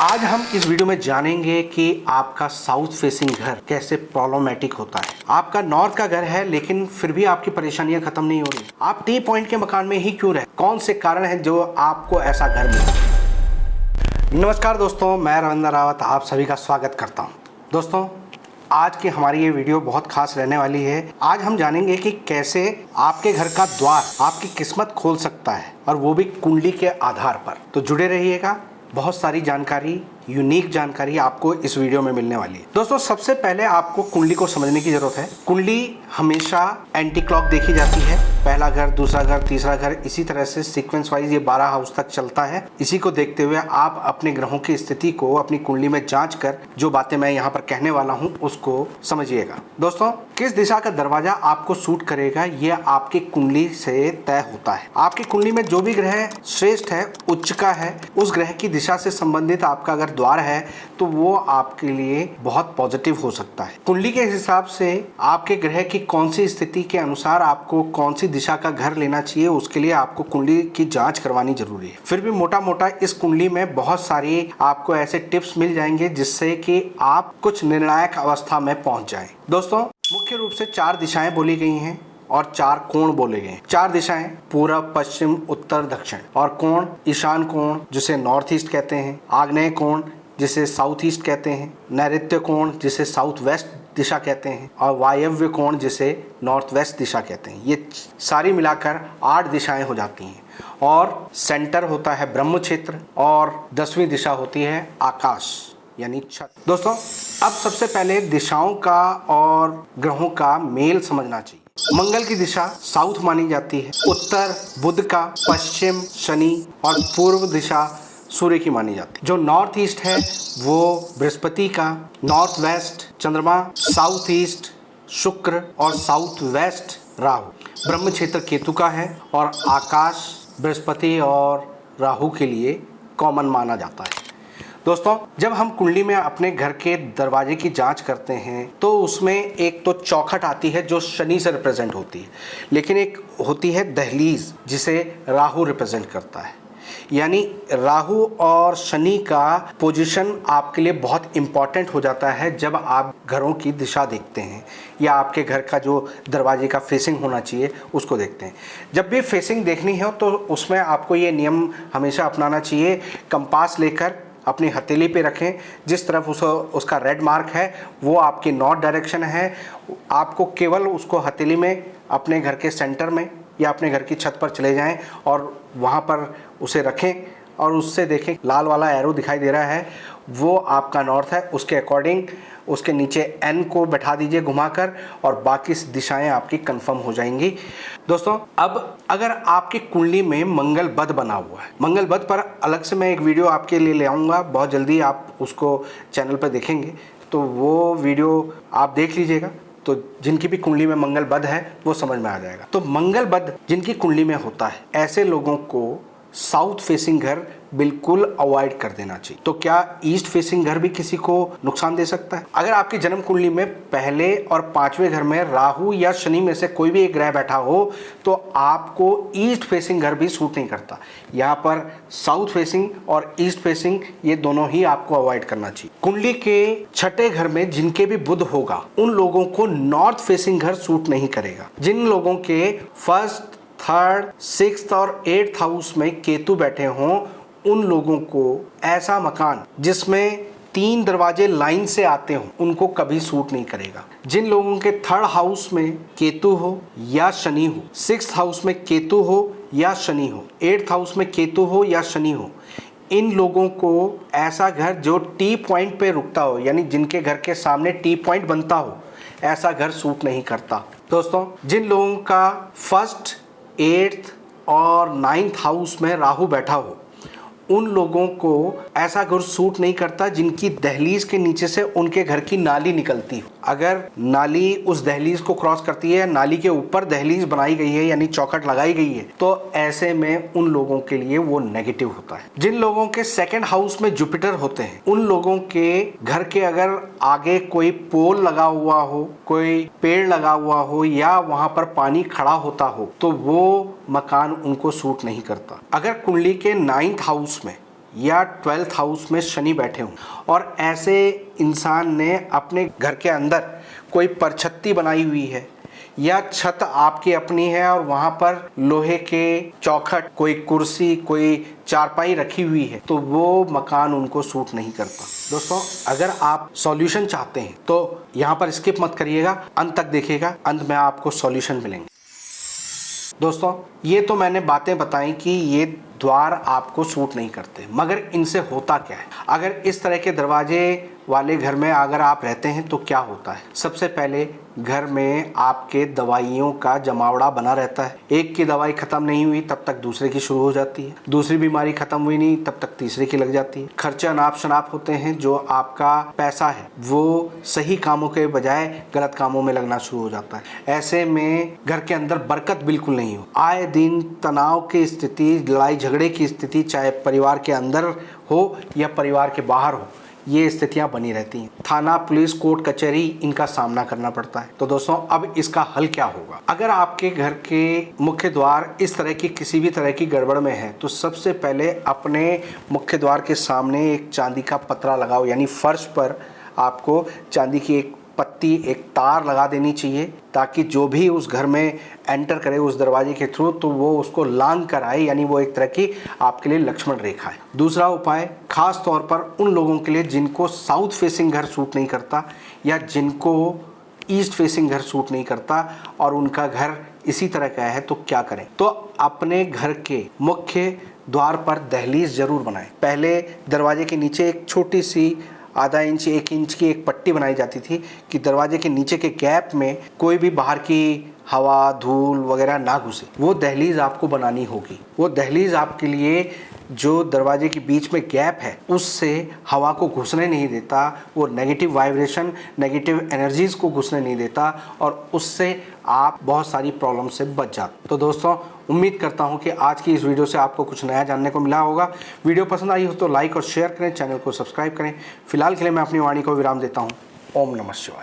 आज हम इस वीडियो में जानेंगे कि आपका साउथ फेसिंग घर कैसे प्रॉब्लमेटिक होता है। आपका नॉर्थ का घर है लेकिन फिर भी आपकी परेशानियां खत्म नहीं हो रही। आप टी पॉइंट के मकान में ही क्यों रहे? कौन से कारण हैं जो आपको ऐसा घर मिला? नमस्कार दोस्तों, मैं रविंद्र रावत आप सभी का स्वागत करता हूँ। दोस्तों, आज की हमारी ये वीडियो बहुत खास रहने वाली है। आज हम जानेंगे कि कैसे आपके घर का द्वार आपकी किस्मत खोल सकता है, और वो भी कुंडली के आधार पर। तो जुड़े रहिएगा, बहुत सारी जानकारी, यूनिक जानकारी आपको इस वीडियो में मिलने वाली है। दोस्तों, सबसे पहले आपको कुंडली को समझने की जरूरत है। कुंडली हमेशा एंटी क्लॉक देखी जाती है। पहला घर, दूसरा घर, तीसरा घर, इसी तरह से सीक्वेंस वाइज ये 12 हाउस तक चलता है। इसी को देखते हुए आप अपने ग्रहों की स्थिति को अपनी कुंडली में जांच कर जो बातें मैं यहाँ पर कहने वाला हूँ उसको समझिएगा। दोस्तों, किस दिशा का दरवाजा आपको सूट करेगा ये आपकी कुंडली से तय होता है। आपकी कुंडली में जो भी ग्रह श्रेष्ठ है, उच्च का है, उस ग्रह की दिशा से संबंधित आपका अगर द्वार है तो वो आपके लिए बहुत पॉजिटिव हो सकता है। कुंडली के हिसाब से आपके ग्रह की कौन सी स्थिति के अनुसार आपको कौन सी दिशा का घर लेना चाहिए, उसके लिए आपको कुंडली की जांच करवानी जरूरी है। फिर भी मोटा मोटा इस कुंडली में बहुत सारी आपको ऐसे टिप्स मिल जाएंगे जिससे कि आप कुछ निर्णायक अवस्था में पहुंच जाएं। दोस्तों, मुख्य रूप से 4 दिशाएं बोली गई हैं और 4 कोण बोले गए। 4 दिशाएं पूरब, पश्चिम, उत्तर, दक्षिण, और कोण ईशान कोण जिसे नॉर्थ ईस्ट कहते हैं, आग्नेय कोण जिसे साउथ ईस्ट कहते हैं, नैऋत्य कोण जिसे साउथ वेस्ट दिशा कहते हैं, और वायव्य कोण जिसे नॉर्थ वेस्ट दिशा कहते हैं। ये सारी मिलाकर 8 दिशाएं हो जाती हैं, और सेंटर होता है ब्रह्म क्षेत्र, और 10वीं दिशा होती है आकाश यानी छत। दोस्तों, अब सबसे पहले दिशाओं का और ग्रहों का मेल समझना चाहिए। मंगल की दिशा साउथ मानी जाती है, उत्तर बुध का, पश्चिम शनि, और पूर्व दिशा सूर्य की मानी जाती है। जो नॉर्थ ईस्ट है वो बृहस्पति का, नॉर्थ वेस्ट चंद्रमा, साउथ ईस्ट शुक्र, और साउथ वेस्ट राहु। ब्रह्म क्षेत्र केतु का है, और आकाश बृहस्पति और राहु के लिए कॉमन माना जाता है। दोस्तों, जब हम कुंडली में अपने घर के दरवाजे की जांच करते हैं तो उसमें एक तो चौखट आती है जो शनि से रिप्रेजेंट होती है, लेकिन एक होती है दहलीज जिसे राहु रिप्रेजेंट करता है। यानी राहु और शनि का पोजीशन आपके लिए बहुत इंपॉर्टेंट हो जाता है जब आप घरों की दिशा देखते हैं या आपके घर का जो दरवाजे का फेसिंग होना चाहिए उसको देखते हैं। जब भी फेसिंग देखनी हो तो उसमें आपको ये नियम हमेशा अपनाना चाहिए। कंपास लेकर अपनी हथेली पे रखें, जिस तरफ उसका रेड मार्क है वो आपकी नॉर्थ डायरेक्शन है। आपको केवल उसको हथेली में अपने घर के सेंटर में या अपने घर की छत पर चले जाएं और वहाँ पर उसे रखें, और उससे देखें लाल वाला एरो दिखाई दे रहा है वो आपका नॉर्थ है। उसके अकॉर्डिंग उसके नीचे एन को बैठा दीजिए घुमाकर, और बाकी दिशाएं आपकी कंफर्म हो जाएंगी। दोस्तों, अब अगर आपकी कुंडली में मंगल बद बना हुआ है, मंगल बद पर अलग से मैं एक वीडियो आपके लिए ले आऊँगा, बहुत जल्दी आप उसको चैनल पर देखेंगे, तो वो वीडियो आप देख लीजिएगा। तो जिनकी भी कुंडली में मंगल बद है वो समझ में आ जाएगा। तो मंगल बद जिनकी कुंडली में होता है ऐसे लोगों को साउथ फेसिंग घर बिल्कुल अवॉइड कर देना चाहिए। तो क्या ईस्ट फेसिंग घर भी किसी को नुकसान दे सकता है? अगर आपकी जन्म कुंडली में पहले और 5वें घर में राहु या शनि में से कोई भी एक ग्रह बैठा हो तो आपको ईस्ट फेसिंग घर भी सूट नहीं करता। यहाँ पर साउथ फेसिंग और ईस्ट फेसिंग ये दोनों ही आपको अवॉइड करना चाहिए। कुंडली के 6ठे घर में जिनके भी बुध होगा उन लोगों को नॉर्थ फेसिंग घर सूट नहीं करेगा। जिन लोगों के फर्स्ट, थर्ड, 6th और 8th हाउस में केतु बैठे हों उन लोगों को ऐसा मकान जिसमें 3 दरवाजे लाइन से आते हों उनको कभी सूट नहीं करेगा। जिन लोगों के 3rd हाउस में केतु हो या शनि हो, 6th हाउस में केतु हो या शनि हो, 8th हाउस में केतु हो या शनि हो, इन लोगों को ऐसा घर जो टी पॉइंट पे रुकता हो, यानी जिनके घर के सामने टी पॉइंट बनता हो, ऐसा घर सूट नहीं करता। दोस्तों, जिन लोगों का 1st, 8th और 9th हाउस में राहु बैठा हो उन लोगों को ऐसा घर सूट नहीं करता जिनकी दहलीज के नीचे से उनके घर की नाली निकलती हो। अगर नाली उस दहलीज को क्रॉस करती है, नाली के ऊपर दहलीज बनाई गई है यानी चौखट लगाई गई है, तो ऐसे में उन लोगों के लिए वो नेगेटिव होता है। जिन लोगों के 2nd हाउस में जुपिटर होते हैं उन लोगों के घर के अगर आगे कोई पोल लगा हुआ हो, कोई पेड़ लगा हुआ हो या वहां पर पानी खड़ा होता हो तो वो मकान उनको सूट नहीं करता। अगर कुंडली के 9th हाउस में या 12th हाउस में शनि बैठे हों और ऐसे इंसान ने अपने घर के अंदर कोई परछत्ती बनाई हुई है या छत आपकी अपनी है और वहां पर लोहे के चौखट, कोई कुर्सी, कोई चारपाई रखी हुई है, तो वो मकान उनको सूट नहीं करता। दोस्तों, अगर आप सॉल्यूशन चाहते हैं तो यहाँ पर स्किप मत करिएगा, अंत तक देखिएगा, अंत में आपको सॉल्यूशन मिलेंगे। दोस्तों, ये तो मैंने बातें बताई कि ये द्वार आपको सूट नहीं करते, मगर इनसे होता क्या है? अगर इस तरह के दरवाजे वाले घर में अगर आप रहते हैं तो क्या होता है? सबसे पहले घर में आपके दवाइयों का जमावड़ा बना रहता है। एक की दवाई खत्म नहीं हुई तब तक दूसरे की शुरू हो जाती है, दूसरी बीमारी खत्म हुई नहीं तब तक तीसरे की लग जाती है। खर्चे अनाप शनाप होते हैं, जो आपका पैसा है वो सही कामों के बजाय गलत कामों में लगना शुरू हो जाता है। ऐसे में घर के अंदर बरकत बिल्कुल नहीं हो। आए दिन तनाव की स्थिति, लड़ाई झगड़े की स्थिति, चाहे परिवार के अंदर हो या परिवार के बाहर हो, ये स्थितियां बनी रहती हैं। थाना, पुलिस, कोर्ट कचहरी, इनका सामना करना पड़ता है। तो दोस्तों, अब इसका हल क्या होगा? अगर आपके घर के मुख्य द्वार इस तरह की किसी भी तरह की गड़बड़ में है तो सबसे पहले अपने मुख्य द्वार के सामने एक चांदी का पतरा लगाओ, यानी फर्श पर आपको चांदी की एक पत्ती, एक तार लगा देनी चाहिए, ताकि जो भी उस घर में एंटर करे उस दरवाजे के थ्रू तो वो उसको लांग कर आए, यानी वो एक तरह की आपके लिए लक्ष्मण रेखा है। दूसरा उपाय खास तौर पर उन लोगों के लिए जिनको साउथ फेसिंग घर सूट नहीं करता या जिनको ईस्ट फेसिंग घर सूट नहीं करता और उनका घर इसी तरह का है, तो क्या करें? तो अपने घर के मुख्य द्वार पर दहलीज जरूर बनाएं। पहले दरवाजे के नीचे एक छोटी सी आधा इंच 1 इंच की एक पट्टी बनाई जाती थी कि दरवाजे के नीचे के गैप में कोई भी बाहर की हवा, धूल वगैरह ना घुसे। वो दहलीज आपको बनानी होगी। वो दहलीज आपके लिए जो दरवाजे के बीच में गैप है उससे हवा को घुसने नहीं देता, वो नेगेटिव वाइब्रेशन, नेगेटिव एनर्जीज को घुसने नहीं देता और उससे आप बहुत सारी प्रॉब्लम से बच जाते। तो दोस्तों, उम्मीद करता हूं कि आज की इस वीडियो से आपको कुछ नया जानने को मिला होगा। वीडियो पसंद आई हो तो लाइक और शेयर करें, चैनल को सब्सक्राइब करें। फिलहाल के लिए मैं अपनी वाणी को विराम देता हूं। ओम नमः शिवाय।